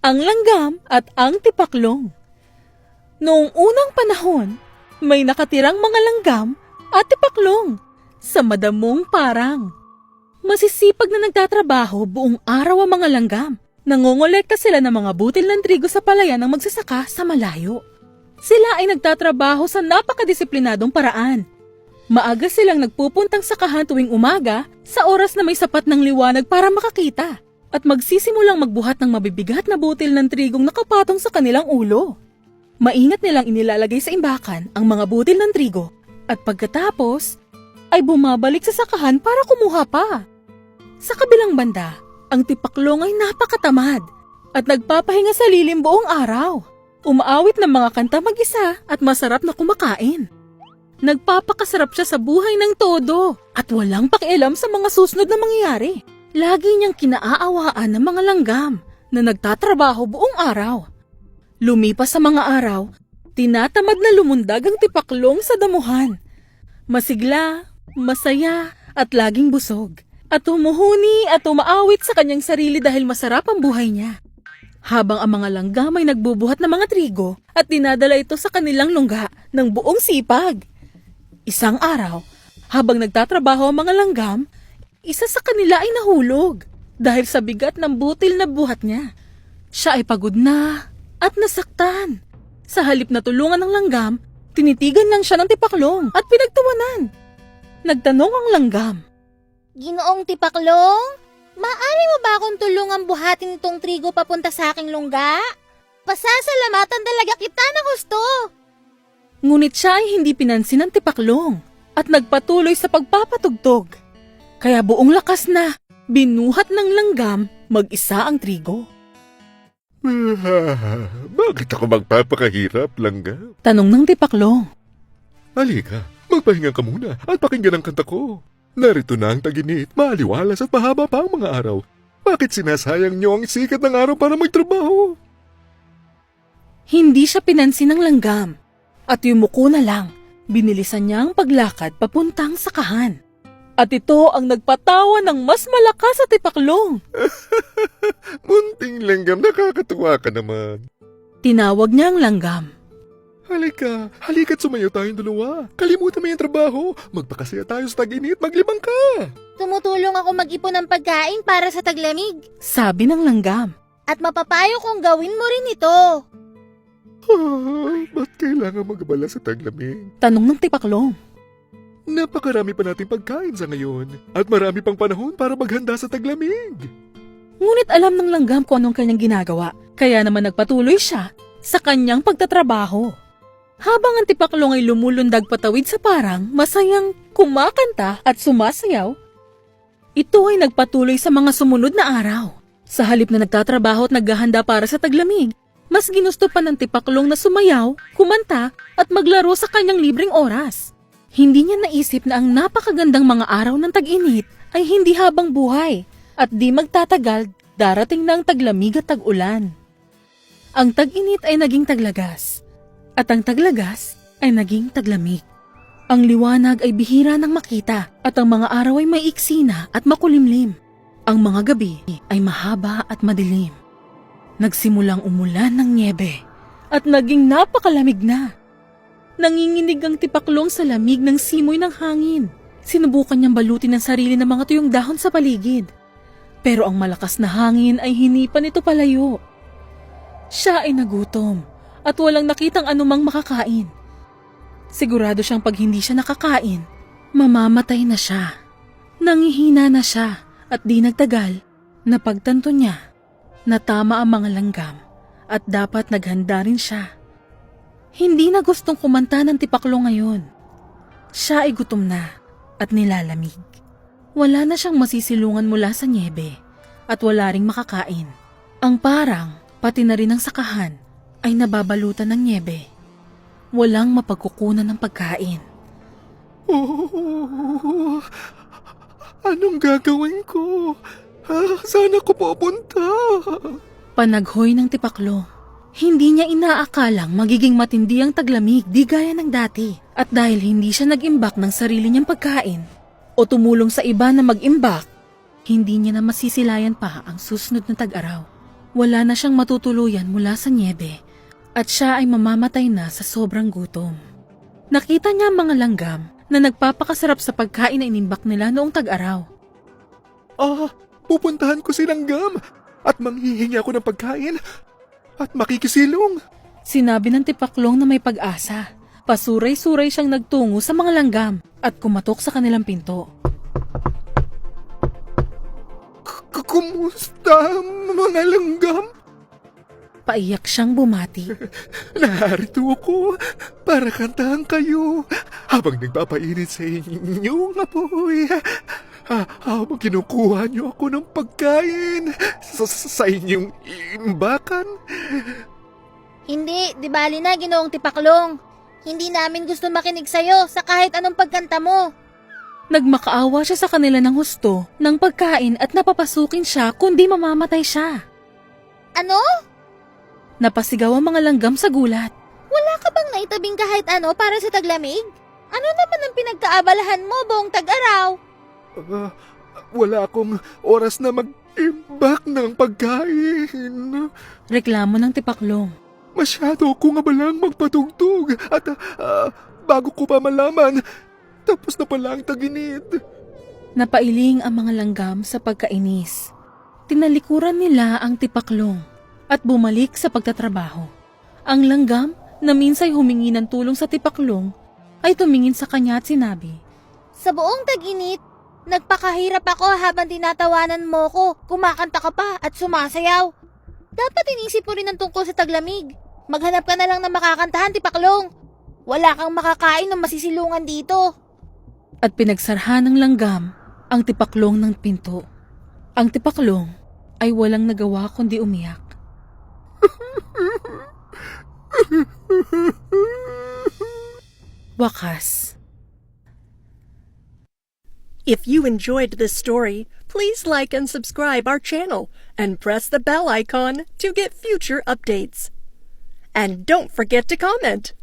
ang langgam at ang tipaklong. Noong unang panahon, may nakatirang mga langgam at tipaklong sa madamong parang. Masisipag na nagtatrabaho buong araw ang mga langgam. Nangongolekta sila ng mga butil ng trigo sa palayan ng magsasaka sa malayo. Sila ay nagtatrabaho sa napakadisiplinadong paraan. Maaga silang nagpupuntang sakahan tuwing umaga sa oras na may sapat ng liwanag para makakita at magsisimulang magbuhat ng mabibigat na butil ng trigong nakapatong sa kanilang ulo. Maingat nilang inilalagay sa imbakan ang mga butil ng trigo at pagkatapos ay bumabalik sa sakahan para kumuha pa. Sa kabilang banda, ang tipaklong ay napakatamad at nagpapahinga sa lilim buong araw. Umaawit ng mga kanta mag-isa at masarap na kumakain. Nagpapakasarap siya sa buhay ng todo at walang pakialam sa mga susunod na mangyayari. Lagi niyang kinaaawaan ng mga langgam na nagtatrabaho buong araw. Lumipas sa mga araw, tinatamad na lumundag ang tipaklong sa damuhan. Masigla, masaya at laging busog. At humuhuni at umaawit sa kanyang sarili dahil masarap ang buhay niya. Habang ang mga langgam ay nagbubuhat ng mga trigo at dinadala ito sa kanilang lungga ng buong sipag. Isang araw, habang nagtatrabaho ang mga langgam, isa sa kanila ay nahulog dahil sa bigat ng butil na buhat niya. Siya ay pagod na at nasaktan. Sa halip na tulungan ng langgam, tinitigan lang siya ng tipaklong at pinagtawanan. Nagtanong ang langgam, Ginoong Tipaklong, maaari mo ba akong tulungan buhatin itong trigo papunta sa aking lungga? Pasasalamatan talaga kita na gusto. Ngunit siya ay hindi pinansin ng tipaklong at nagpatuloy sa pagpapatugtog. Kaya buong lakas na, binuhat ng langgam mag-isa ang trigo. Bakit ako magpapakahirap, langgam? Tanong ng tipaklong. Halika, magpahinga ka muna at pakinggan ang kanta ko. Narito na ang taginit, maaliwalas at mahaba pa ang mga araw. Bakit sinasayang niyo ang sikat ng araw para magtrabaho? Hindi siya pinansin ng langgam at yumuko na lang. Binilisan niya ang paglakad papuntang sakahan. At ito ang nagpatawa ng mas malakas sa tipaklong. Munting langgam, nakakatuwa ka naman. Tinawag niya ang langgam. Halika't sumayo tayong dalawa. Kalimutan mo yung trabaho. Magpakasaya tayo sa tag-init, maglibang ka. Tumutulong ako mag-ipon ng pagkain para sa taglamig. Sabi ng langgam. At mapapayo kong gawin mo rin ito. Ba't kailangan mag-abala sa taglamig? Tanong ng tipaklong. Napakarami pa nating pagkain sa ngayon at marami pang panahon para maghanda sa taglamig. Ngunit alam ng langgam kung anong kanyang ginagawa. Kaya naman nagpatuloy siya sa kanyang pagtatrabaho. Habang ang tipaklong ay lumulundag patawid sa parang, masayang kumakanta at sumasayaw, ito ay nagpatuloy sa mga sumunod na araw. Sa halip na nagtatrabaho at naghahanda para sa taglamig, mas ginusto pa ng tipaklong na sumayaw, kumanta at maglaro sa kanyang libreng oras. Hindi niya naisip na ang napakagandang mga araw ng tag-init ay hindi habang buhay at di magtatagal darating na ang taglamig at tag-ulan. Ang tag-init ay naging taglagas at ang taglagas ay naging taglamig. Ang liwanag ay bihira nang makita at ang mga araw ay may iksi na at makulimlim. Ang mga gabi ay mahaba at madilim. Nagsimulang umulan ng nyebe at naging napakalamig na. Nanginginig ang tipaklong sa lamig ng simoy ng hangin. Sinubukan niyang balutin ang sarili ng mga tuyong dahon sa paligid. Pero ang malakas na hangin ay hinipan ito palayo. Siya ay nagutom at walang nakitang anumang makakain. Sigurado siyang pag hindi siya nakakain, mamamatay na siya. Nangihina na siya at di nagtagal, napagtanto niya na tama ang mga langgam at dapat naghanda rin siya. Hindi na gustong kumanta ng tipaklong ngayon. Siya ay gutom na at nilalamig. Wala na siyang masisilungan mula sa nyebe at wala ring makakain. Ang parang, pati na rin ang sakahan, ay nababalutan ng nyebe. Walang mapagkukunan ng pagkain. Oh, anong gagawin ko? Saan ako pupunta? Panaghoy ng tipaklong. Hindi niya inaakalang magiging matindi ang taglamig di gaya ng dati. At dahil hindi siya nag-imbak ng sarili niyang pagkain o tumulong sa iba na mag-imbak, hindi niya na masisilayan pa ang susunod na tag-araw. Wala na siyang matutuluyan mula sa niebe at siya ay mamamatay na sa sobrang gutom. Nakita niya ang mga langgam na nagpapakasarap sa pagkain na inimbak nila noong tag-araw. Pupuntahan ko si Langgam at manghihingi ako ng pagkain at makikisilong. Sinabi ng tipaklong na may pag-asa. Pasuray-suray siyang nagtungo sa mga langgam at kumatok sa kanilang pinto. Kumusta, mga langgam? Paiyak siyang bumati. Narito ako para kantahan kayo habang nagpapainit sa inyong apoy. Habang kinukuha niyo ako ng pagkain sa inyong imbakan. Hindi, di bali na, Ginoong Tipaklong. Hindi namin gusto makinig sa'yo sa kahit anong pagkanta mo. Nagmakaawa siya sa kanila ng husto ng pagkain at napapasukin siya kundi mamamatay siya. Ano? Napasigaw ang mga langgam sa gulat. Wala ka bang naitabing kahit ano para sa taglamig? Ano naman ang pinagkaabalahan mo buong tag-araw? Wala akong oras na mag-imbak ng pagkain. Reklamo ng tipaklong. Masyado akong abalang magpatugtog at bago ko pa malaman, tapos na pala ang taginit. Napailing ang mga langgam sa pagkainis. Tinalikuran nila ang tipaklong at bumalik sa pagtatrabaho. Ang langgam na minsay humingi ng tulong sa tipaklong ay tumingin sa kanya at sinabi, Sa buong tag-init, nagpakahirap ako habang tinatawanan mo ko, kumakanta ka pa at sumasayaw. Dapat inisip mo rin ang tungkol sa taglamig. Maghanap ka na lang ng makakantahan, Tipaklong. Wala kang makakain ng masisilungan dito. At pinagsarhan ng langgam ang tipaklong ng pinto. Ang tipaklong ay walang nagawa kundi umiyak. Wakas. If you enjoyed this story, please like and subscribe our channel and press the bell icon to get future updates. And don't forget to comment.